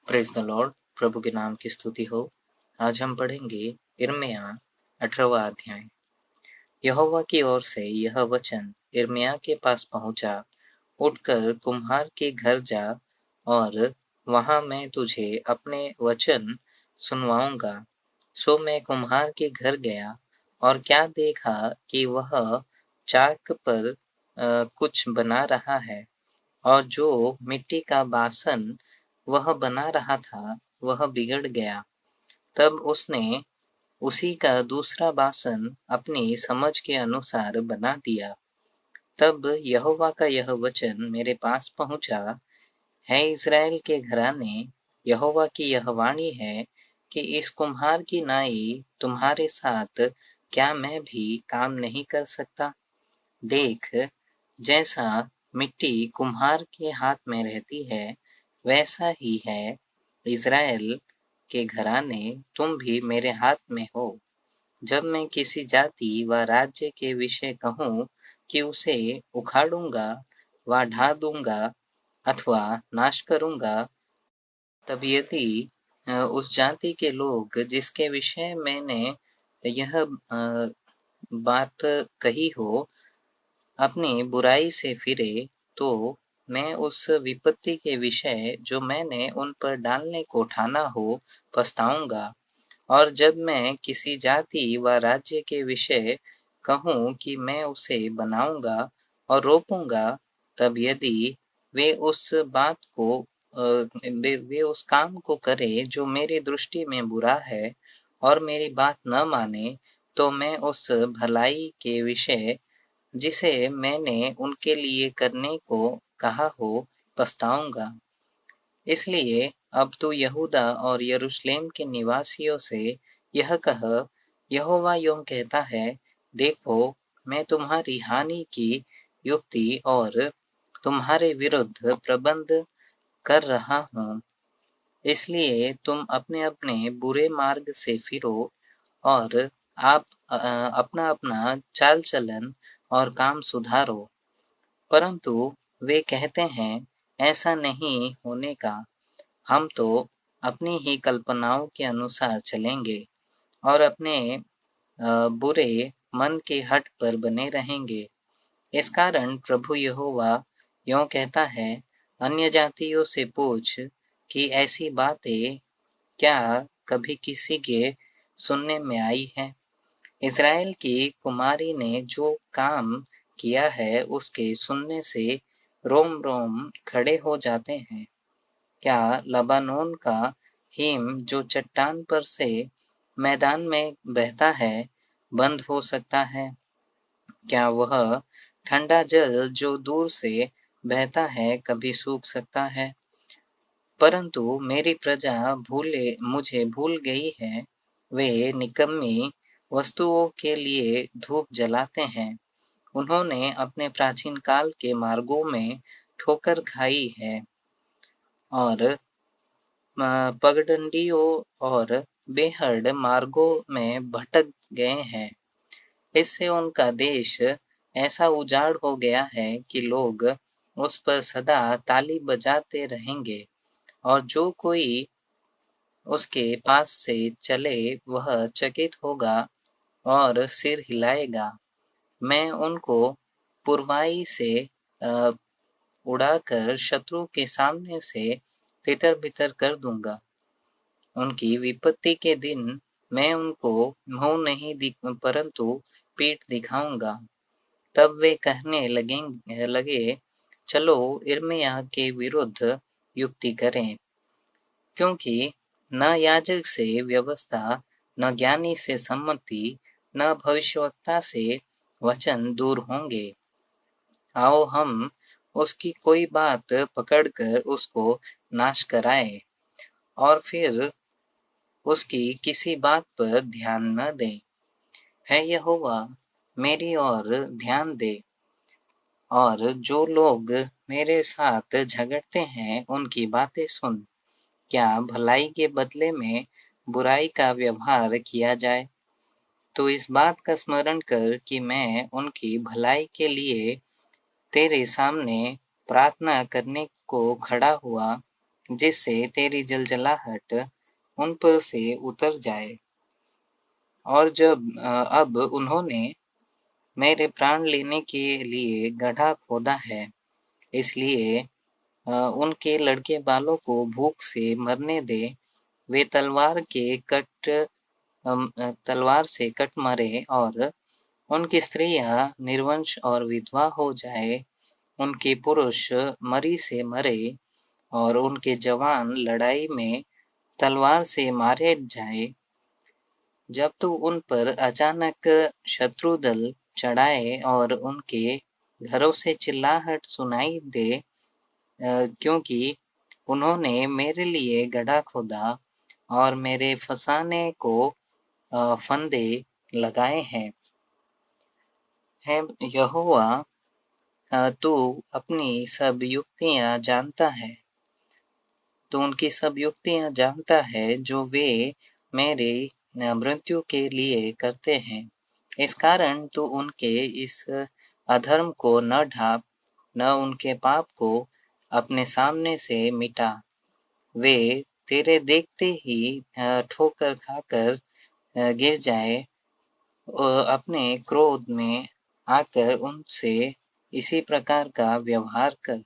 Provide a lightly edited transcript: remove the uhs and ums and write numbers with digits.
Praise the Lord. प्रभु के नाम की स्तुति हो। आज हम पढ़ेंगे यिर्मयाह 18वां अध्याय। यहोवा की ओर से यह वचन यिर्मयाह के पास पहुंचा, उठकर कुम्हार के घर जा और वहां मैं तुझे अपने वचन सुनवाऊंगा। सो मैं कुम्हार के घर गया और क्या देखा कि वह चाक पर कुछ बना रहा है, और जो मिट्टी का बासन वह बना रहा था वह बिगड़ गया। तब उसने उसी का दूसरा बासन अपनी समझ के अनुसार बना दिया। तब यहोवा का यह वचन मेरे पास पहुंचा, है इज़राइल के घराने, यहोवा की यह वाणी है कि इस कुम्हार की नाई तुम्हारे साथ क्या मैं भी काम नहीं कर सकता? देख, जैसा मिट्टी कुम्हार के हाथ में रहती है, वैसा ही है इज़राइल के घराने, तुम भी मेरे हाथ में हो। जब मैं किसी जाति व राज्य के विषय कहूँ कि उसे उखाड़ूंगा व ढा दूंगा अथवा नाश करूंगा, तब यदि उस जाति के लोग जिसके विषय मैंने यह बात कही हो अपनी बुराई से फिरे, तो मैं उस विपत्ति के विषय जो मैंने उन पर डालने को ठाना हो पछताऊंगा। और जब मैं किसी जाति व राज्य के विषय कहूँ कि मैं उसे बनाऊंगा और रोपूंगा, तब यदि वे उस बात को वे उस काम को करे जो मेरी दृष्टि में बुरा है और मेरी बात न माने, तो मैं उस भलाई के विषय जिसे मैंने उनके लिए करने को कहा हो पछताऊंगा। इसलिए अब तू यहूदा और यरूशलेम के निवासियों से यह कह, यहोवा यूं कहता है, देखो, मैं तुम्हारी हानि की युक्ति और तुम्हारे विरुद्ध प्रबंध कर रहा हूँ। इसलिए तुम अपने अपने बुरे मार्ग से फिरो और आप अपना अपना चाल चलन और काम सुधारो। परंतु वे कहते हैं, ऐसा नहीं होने का। हम तो अपनी ही कल्पनाओं के अनुसार चलेंगे और अपने बुरे मन के हठ पर बने रहेंगे। इस कारण प्रभु यहोवा यूं कहता है, अन्य जातियों से पूछ कि ऐसी बातें क्या कभी किसी के सुनने में आई है? इज़राइल की कुमारी ने जो काम किया है उसके सुनने से रोम रोम खड़े हो जाते हैं। क्या लबानोन का हिम जो चट्टान पर से मैदान में बहता है बंद हो सकता है? क्या वह ठंडा जल जो दूर से बहता है कभी सूख सकता है? परंतु मेरी प्रजा मुझे भूल गई है। वे निकम्मी वस्तुओं के लिए धूप जलाते हैं। उन्होंने अपने प्राचीन काल के मार्गों में ठोकर खाई है और पगडंडियों और बेहद मार्गों में भटक गए हैं। इससे उनका देश ऐसा उजाड़ हो गया है कि लोग उस पर सदा ताली बजाते रहेंगे, और जो कोई उसके पास से चले वह चकित होगा और सिर हिलाएगा। मैं उनको पुरवाई से अ, उड़ाकर शत्रु के सामने से तितर-बितर कर दूंगा। उनकी विपत्ति के दिन मैं उनको मुँह नहीं परंतु पीठ दिखाऊंगा। तब वे कहने लगे, चलो यिर्मयाह के विरुद्ध युक्ति करें, क्योंकि न याजक से व्यवस्था, न ज्ञानी से सम्मति, न भविष्यवक्ता से वचन दूर होंगे। आओ हम उसकी कोई बात पकड़कर उसको नाश कराएं और फिर उसकी किसी बात पर ध्यान न दें। है यहोवा, मेरी ओर ध्यान दे, और जो लोग मेरे साथ झगड़ते हैं उनकी बातें सुन। क्या भलाई के बदले में बुराई का व्यवहार किया जाए? तो इस बात का स्मरण कर कि मैं उनकी भलाई के लिए तेरे सामने प्रार्थना करने को खड़ा हुआ। जिससे तेरी जलजलाहट उन पर से उतर जाए। और जब अब उन्होंने मेरे प्राण लेने के लिए गड्ढा खोदा है, इसलिए उनके लड़के बालों को भूख से मरने दे। वे तलवार से कट मरे और उनकी स्त्रियां निर्वंश और विधवा हो जाए। उनके पुरुष मरी से मरे और उनके जवान लड़ाई में तलवार से मारे जाए। जब तू उन पर अचानक शत्रु दल चढ़ाए और उनके घरों से चिल्लाहट सुनाई दे, क्योंकि उन्होंने मेरे लिए गड्ढा खोदा और मेरे फंसाने को फंदे लगाए हैं। हे यहोवा, तू अपनी सब युक्तियां जानता है। तू उनकी सब युक्तियां जानता है जो वे मेरे मृत्यु के लिए करते हैं। इस कारण तू उनके इस अधर्म को न ढांप, न उनके पाप को अपने सामने से मिटा। वे तेरे देखते ही ठोकर खाकर गिर जाए। अपने क्रोध में आकर उनसे इसी प्रकार का व्यवहार कर।